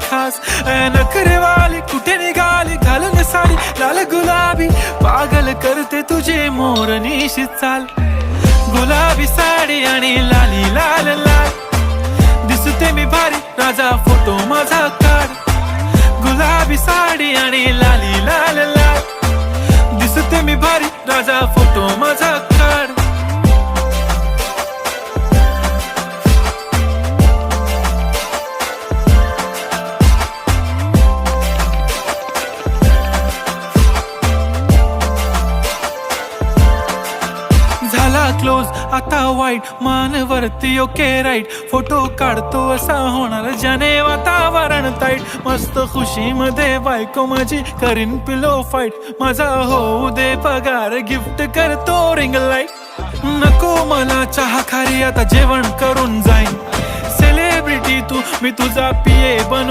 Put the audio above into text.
खास नखरेवाली कुठे निघाली घालून साडी लाल गुलाबी पागल करते तुझे मोरनीशी चाल गुलाबी साडी आणि लाली लाल लाल दिसते मी भारी राजा फोटो माझा काढ गुलाबी साडी आणि लाली लाल लाल दिसते मी भारी राजा फोटो माझा काढ झाला क्लोज आता वाईट मानवरती ओके राईट फोटो काढतो असा होणार ज्याने वातावरण ताईट मस्त खुशी मध्ये बायको माझी करीन पिलो फाईट माझा होऊ दे पगार गिफ्ट करतो रिंग लाईट नको मला चहा खारी आता जेवण करून जाईन सेलिब्रिटी तू मी तुझा पिये बनू